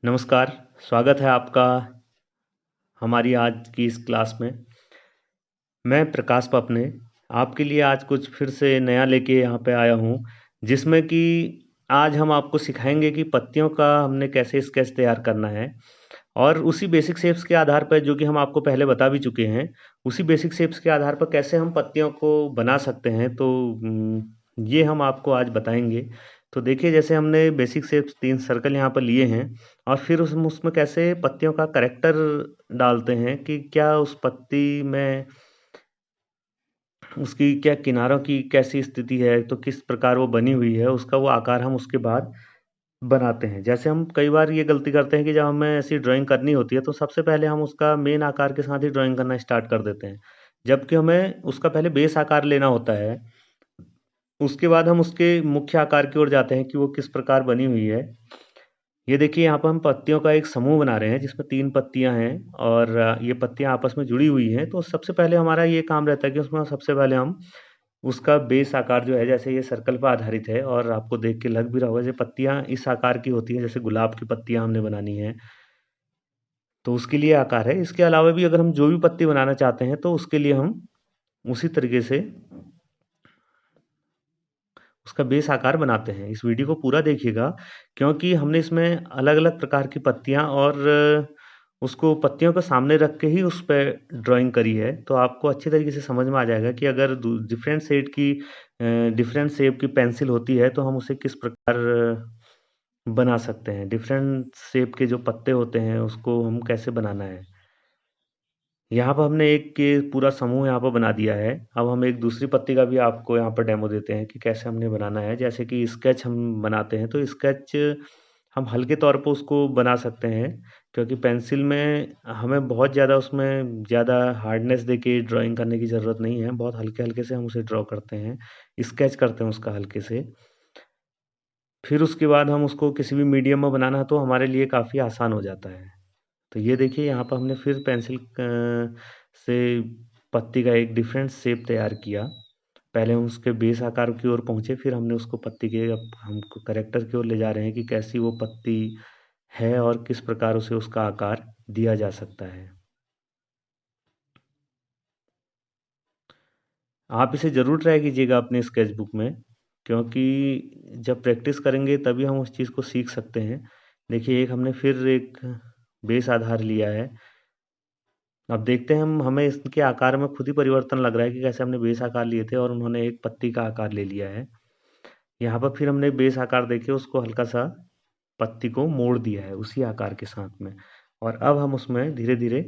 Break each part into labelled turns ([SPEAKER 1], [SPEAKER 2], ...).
[SPEAKER 1] नमस्कार, स्वागत है आपका हमारी आज की इस क्लास में। मैं प्रकाश पपने आपके लिए आज कुछ फिर से नया लेके यहाँ पे आया हूँ, जिसमें कि आज हम आपको सिखाएंगे कि पत्तियों का हमने कैसे स्केच तैयार करना है और उसी बेसिक शेप्स के आधार पर जो कि हम आपको पहले बता भी चुके हैं, उसी बेसिक शेप्स के आधार पर कैसे हम पत्तियों को बना सकते हैं। तो ये हम आपको आज बताएंगे। तो देखिए, जैसे हमने बेसिक शेप्स 3 सर्कल यहाँ पर लिए हैं और फिर उसमें कैसे पत्तियों का कैरेक्टर डालते हैं कि क्या उस पत्ती में उसकी क्या किनारों की कैसी स्थिति है, तो किस प्रकार वो बनी हुई है, उसका वो आकार हम उसके बाद बनाते हैं। जैसे हम कई बार ये गलती करते हैं कि जब हमें ऐसी ड्राइंग करनी होती है, तो सबसे पहले हम उसका मेन आकार के साथ ही ड्राइंग करना स्टार्ट कर देते हैं, जबकि हमें उसका पहले बेस आकार लेना होता है। उसके बाद हम उसके मुख्य आकार की ओर जाते हैं कि वो किस प्रकार बनी हुई है। ये देखिए, यहाँ पर हम पत्तियों का एक समूह बना रहे हैं जिसमें 3 पत्तियाँ हैं और ये पत्तियाँ आपस में जुड़ी हुई हैं। तो सबसे पहले हमारा ये काम रहता है कि उसमें सबसे पहले हम उसका बेस आकार जो है, जैसे ये सर्कल पर आधारित है और आपको देख के लग भी रहा होगा, जैसे पत्तियाँ इस आकार की होती हैं, जैसे गुलाब की पत्तियाँ हमने बनानी है, तो उसके लिए आकार है। इसके अलावा भी अगर हम जो भी पत्ती बनाना चाहते हैं, तो उसके लिए हम उसी तरीके से उसका बेस आकार बनाते हैं। इस वीडियो को पूरा देखिएगा, क्योंकि हमने इसमें अलग-अलग प्रकार की पत्तियाँ और उसको पत्तियों को सामने रख के ही उस पे ड्राइंग करी है। तो आपको अच्छी तरीके से समझ में आ जाएगा कि अगर डिफरेंट शेप की पेंसिल होती है, तो हम उसे किस प्रकार बना सकते हैं। डिफरेंट शेप के जो पत्ते होते हैं, उसको हम कैसे बनाना है। यहाँ पर हमने एक के पूरा समूह यहाँ पर बना दिया है। अब हम एक दूसरी पत्ती का भी आपको यहाँ पर डेमो देते हैं कि कैसे हमने बनाना है। जैसे कि स्केच हम बनाते हैं, तो स्केच हम हल्के तौर पर उसको बना सकते हैं, क्योंकि पेंसिल में हमें बहुत ज़्यादा उसमें ज़्यादा हार्डनेस देके ड्राइंग करने की ज़रूरत नहीं है। बहुत हल्के-हल्के से हम उसे ड्रॉ करते हैं, स्केच करते हैं उसका हल्के से। फिर उसके बाद हम उसको किसी भी मीडियम में बनाना है, तो हमारे लिए काफ़ी आसान हो जाता है। तो ये देखिए, यहाँ पर हमने फिर पेंसिल से पत्ती का एक डिफरेंट शेप तैयार किया। पहले हम उसके बेस आकार की ओर पहुँचे, फिर हमने उसको पत्ती के अब हमको कैरेक्टर की ओर ले जा रहे हैं कि कैसी वो पत्ती है और किस प्रकार उसे उसका आकार दिया जा सकता है। आप इसे ज़रूर ट्राई कीजिएगा अपने स्केच बुक में, क्योंकि जब प्रैक्टिस करेंगे तभी हम उस चीज़ को सीख सकते हैं। देखिए, एक हमने फिर एक बेस आधार लिया है। अब देखते हैं हमें इसके आकार में खुद ही परिवर्तन लग रहा है कि कैसे हमने बेस आकार लिए थे और उन्होंने एक पत्ती का आकार ले लिया है। यहाँ पर फिर हमने बेस आकार देके उसको हल्का-सा पत्ती को मोड़ दिया है उसी आकार के साथ में, और अब हम उसमें धीरे-धीरे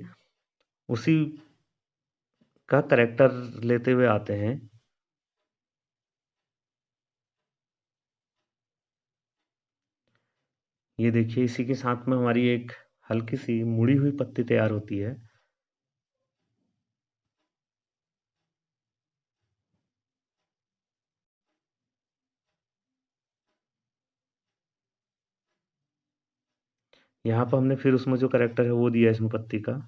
[SPEAKER 1] उसी का करैक्टर लेते हुए आते हैं। ये देखिए, इसी के साथ में हमारी एक हल्की-सी मुड़ी हुई पत्ती तैयार होती है। यहाँ पर हमने फिर उसमें जो करैक्टर है वो दिया है इसमें पत्ती का।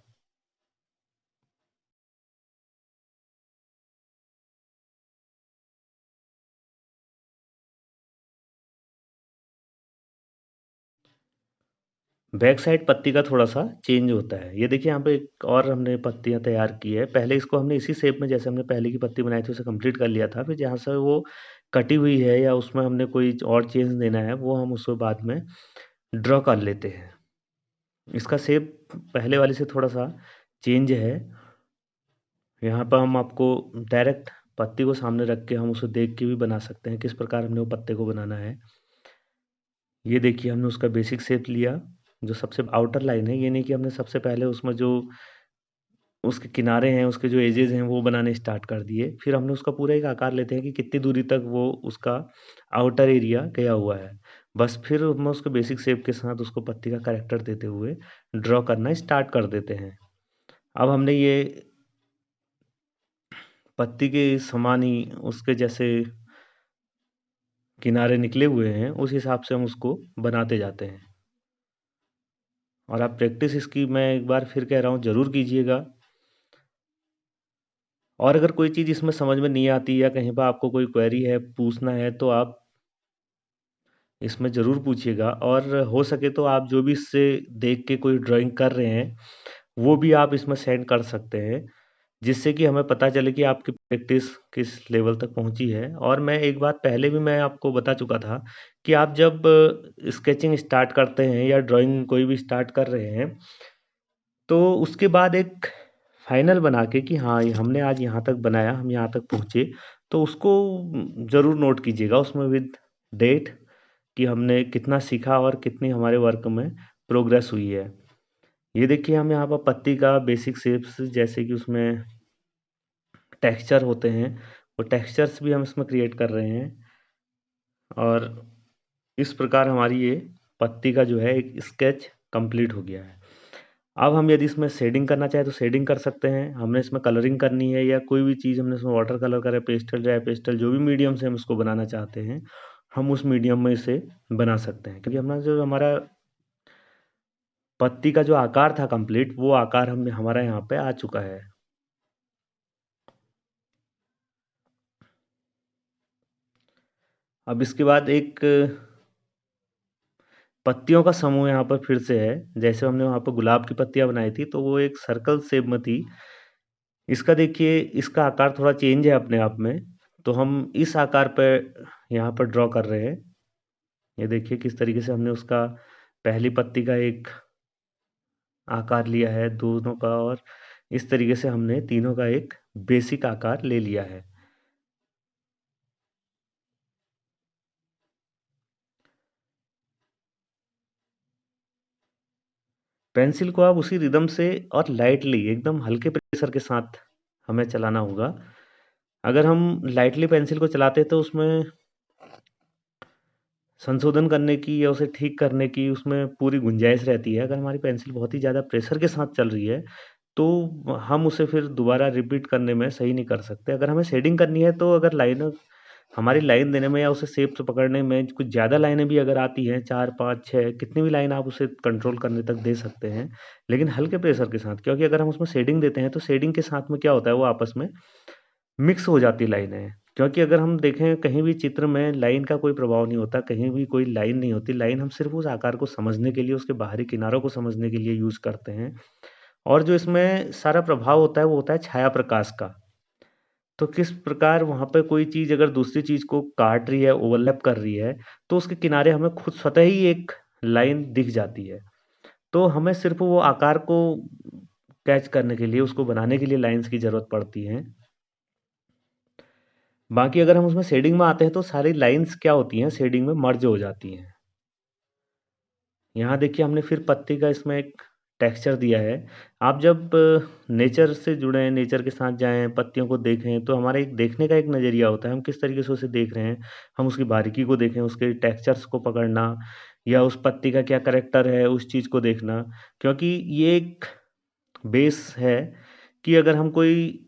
[SPEAKER 1] बैक साइड पत्ती का थोड़ा-सा चेंज होता है। ये देखिए, यहाँ पे एक और हमने पत्तियाँ तैयार की है। पहले इसको हमने इसी शेप में, जैसे हमने पहले की पत्ती बनाई थी, उसे कंप्लीट कर लिया था। फिर जहाँ से वो कटी हुई है या उसमें हमने कोई और चेंज देना है, वो हम उसको बाद में ड्रॉ कर लेते हैं। इसका शेप पहले वाले से थोड़ा-सा चेंज है। यहाँ पर हम आपको डायरेक्ट पत्ती को सामने रख के हम उसे देख के भी बना सकते हैं, किस प्रकार हमने वो पत्ते को बनाना है। ये देखिए, हमने उसका बेसिक शेप लिया, जो सबसे आउटर लाइन है। ये नहीं कि हमने सबसे पहले उसमें जो उसके किनारे हैं, उसके जो एजेस हैं, वो बनाने स्टार्ट कर दिए। फिर हमने उसका पूरा एक आकार लेते हैं कि कितनी दूरी तक वो उसका आउटर एरिया गया हुआ है। बस फिर हम उसके बेसिक शेप के साथ उसको पत्ती का कैरेक्टर देते हुए ड्रॉ करना स्टार्ट कर देते हैं। अब हमने ये पत्ती के समान ही उसके जैसे किनारे निकले हुए हैं, उस हिसाब से हम उसको बनाते जाते हैं। और आप प्रैक्टिस इसकी, मैं एक बार फिर कह रहा हूँ, ज़रूर कीजिएगा। और अगर कोई चीज़ इसमें समझ में नहीं आती या कहीं पर आपको कोई क्वेरी है, पूछना है, तो आप इसमें ज़रूर पूछिएगा, और हो सके तो आप जो भी इससे देख के कोई ड्राइंग कर रहे हैं, वो भी आप इसमें सेंड कर सकते हैं, जिससे कि हमें पता चले कि आपकी प्रैक्टिस किस लेवल तक पहुंची है। और मैं एक बात पहले भी मैं आपको बता चुका था कि आप जब स्केचिंग स्टार्ट करते हैं या ड्राइंग कोई भी स्टार्ट कर रहे हैं, तो उसके बाद एक फाइनल बना के कि हाँ, ये हमने आज यहाँ तक बनाया, हम यहाँ तक पहुँचे, तो उसको ज़रूर नोट कीजिएगा उसमें विद डेट, कि हमने कितना सीखा और कितनी हमारे वर्क में प्रोग्रेस हुई है। ये देखिए, हम यहाँ पर पत्ती का बेसिक शेप्स, जैसे कि उसमें टेक्सचर होते हैं, वो टेक्सचर्स भी हम इसमें क्रिएट कर रहे हैं। और इस प्रकार हमारी ये पत्ती का जो है एक स्केच कंप्लीट हो गया है। अब हम यदि इसमें शेडिंग करना चाहें तो शेडिंग कर सकते हैं, हमने इसमें कलरिंग करनी है या कोई भी चीज़ हमने इसमें वाटर कलर करा, पेस्टल, ड्राई पेस्टल, जो भी मीडियम से हम इसको बनाना चाहते हैं, हम उस मीडियम में इसे बना सकते हैं, क्योंकि हमारा पत्ती का जो आकार था कंप्लीट, वो आकार हमारा यहाँ पे आ चुका है। अब इसके बाद एक पत्तियों का समूह यहाँ पर फिर से है। जैसे हमने वहाँ पर गुलाब की पत्तियाँ बनाई थी, तो वो एक सर्कल शेप में थी। इसका देखिए, इसका आकार थोड़ा चेंज है अपने आप में, तो हम इस आकार पे यहाँ पर ड्रॉ कर रहे हैं। ये देखिए किस तरीके से हमने उसका पहली पत्ती का एक आकार लिया है दोनों का, और इस तरीके से हमने तीनों का एक बेसिक आकार ले लिया है। पेंसिल को आप उसी रिदम से और लाइटली, एकदम हल्के प्रेशर के साथ हमें चलाना होगा। अगर हम लाइटली पेंसिल को चलाते हैं तो उसमें संशोधन करने की या उसे ठीक करने की उसमें पूरी गुंजाइश रहती है। अगर हमारी पेंसिल बहुत ही ज़्यादा प्रेशर के साथ चल रही है, तो हम उसे फिर दोबारा रिपीट करने में सही नहीं कर सकते। अगर हमें शेडिंग करनी है, तो अगर लाइन हमारी लाइन देने में या उसे शेप से पकड़ने में कुछ ज़्यादा लाइनें भी अगर आती हैं, 4, 5, 6, कितनी भी लाइन आप उसे कंट्रोल करने तक दे सकते हैं, लेकिन हल्के प्रेशर के साथ। क्योंकि अगर हम उसमें शेडिंग देते हैं, तो शेडिंग के साथ में क्या होता है, वो आपस में मिक्स हो जाती लाइनें। क्योंकि अगर हम देखें, कहीं भी चित्र में लाइन का कोई प्रभाव नहीं होता, कहीं भी कोई लाइन नहीं होती। लाइन हम सिर्फ़ उस आकार को समझने के लिए, उसके बाहरी किनारों को समझने के लिए यूज़ करते हैं। और जो इसमें सारा प्रभाव होता है, वो होता है छाया प्रकाश का। तो किस प्रकार वहाँ पे कोई चीज़ अगर दूसरी चीज़ को काट रही है, ओवरलैप कर रही है, तो उसके किनारे हमें खुद स्वतः ही एक लाइन दिख जाती है। तो हमें सिर्फ़ वो आकार को कैच करने के लिए, उसको बनाने के लिए लाइन्स की ज़रूरत पड़ती है। बाकी अगर हम उसमें शेडिंग में आते हैं, तो सारी लाइन्स क्या होती हैं, शेडिंग में मर्ज हो जाती हैं। यहाँ देखिए, हमने फिर पत्ती का इसमें एक टेक्सचर दिया है। आप जब नेचर से जुड़ें, नेचर के साथ जाएँ, पत्तियों को देखें, तो हमारा एक देखने का एक नज़रिया होता है। हम किस तरीके से उसे देख रहे हैं, हम उसकी बारीकी को देखें, उसके टेक्सचर्स को पकड़ना, या उस पत्ती का क्या करैक्टर है, उस चीज़ को देखना। क्योंकि ये एक बेस है कि अगर हम कोई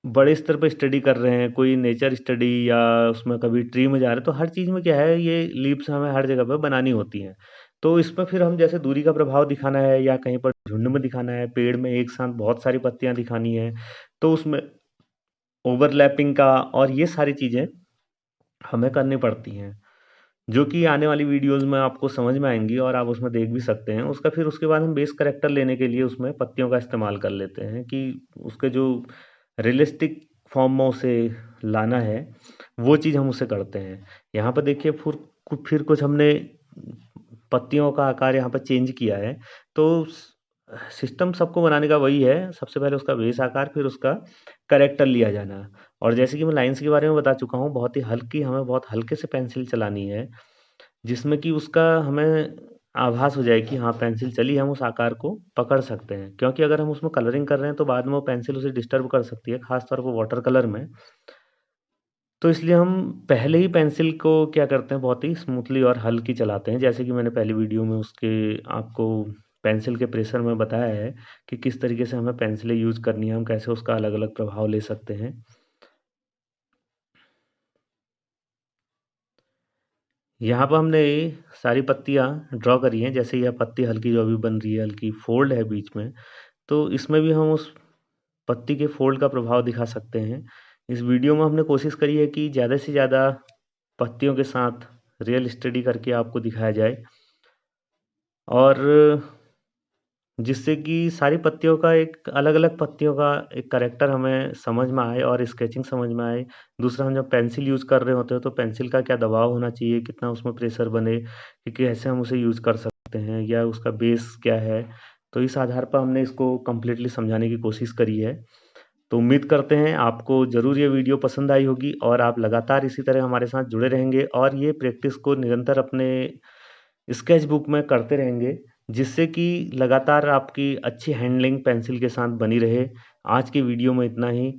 [SPEAKER 1] बड़े स्तर पे स्टडी कर रहे हैं, कोई नेचर स्टडी, या उसमें कभी ट्री में जा रहे हैं, तो हर चीज़ में क्या है, ये लीव्स हमें हर जगह पे बनानी होती हैं। तो इसमें फिर हम जैसे दूरी का प्रभाव दिखाना है, या कहीं पर झुंड में दिखाना है, पेड़ में एक साथ बहुत सारी पत्तियाँ दिखानी है, तो उसमें ओवरलैपिंग का और ये सारी चीज़ें हमें करनी पड़ती हैं, जो कि आने वाली वीडियोज़ में आपको समझ में आएँगी और आप उसमें देख भी सकते हैं। उसका फिर उसके बाद हम बेस करैक्टर लेने के लिए उसमें पत्तियों का इस्तेमाल कर लेते हैं, कि उसके जो रियलिस्टिक फॉर्म में उसे लाना है, वो चीज़ हम उसे करते हैं। यहाँ पर देखिए, फिर कुछ हमने पत्तियों का आकार यहाँ पर चेंज किया है। तो सिस्टम सबको बनाने का वही है, सबसे पहले उसका बेस आकार, फिर उसका करैक्टर लिया जाना। और जैसे कि मैं लाइन्स के बारे में बता चुका हूँ, बहुत ही हल्की, हमें बहुत हल्के से पेंसिल चलानी है, जिसमें कि उसका हमें आभास हो जाए कि हाँ, पेंसिल चली, हम उस आकार को पकड़ सकते हैं। क्योंकि अगर हम उसमें कलरिंग कर रहे हैं, तो बाद में वो पेंसिल उसे डिस्टर्ब कर सकती है, खास तौर पर वाटर कलर में। तो इसलिए हम पहले ही पेंसिल को क्या करते हैं, बहुत ही स्मूथली और हल्की चलाते हैं। जैसे कि मैंने पहली वीडियो में उसके आपको पेंसिल के प्रेशर में बताया है कि किस तरीके से हमें पेंसिलें यूज़ करनी है, हम कैसे उसका अलग-अलग प्रभाव ले सकते हैं। यहाँ पर हमने सारी पत्तियाँ ड्रॉ करी हैं। जैसे यह पत्ती हल्की जो अभी बन रही है, हल्की फ़ोल्ड है बीच में, तो इसमें भी हम उस पत्ती के फ़ोल्ड का प्रभाव दिखा सकते हैं। इस वीडियो में हमने कोशिश करी है कि ज़्यादा से ज़्यादा पत्तियों के साथ रियल स्टडी करके आपको दिखाया जाए और जिससे कि सारी पत्तियों का एक अलग-अलग पत्तियों का एक कैरेक्टर हमें समझ में आए और स्केचिंग समझ में आए। दूसरा हम जब पेंसिल यूज़ कर रहे होते हैं तो पेंसिल का क्या दबाव होना चाहिए, कितना उसमें प्रेशर बने, कि कैसे हम उसे यूज़ कर सकते हैं या उसका बेस क्या है। तो इस आधार पर हमने इसको कंप्लीटली समझाने की कोशिश करी है। तो उम्मीद करते हैं आपको ज़रूर ये वीडियो पसंद आई होगी और आप लगातार इसी तरह हमारे साथ जुड़े रहेंगे और ये प्रैक्टिस को निरंतर अपने स्केच बुक में करते रहेंगे, जिससे कि लगातार आपकी अच्छी हैंडलिंग पेंसिल के साथ बनी रहे। आज की वीडियो में इतना ही।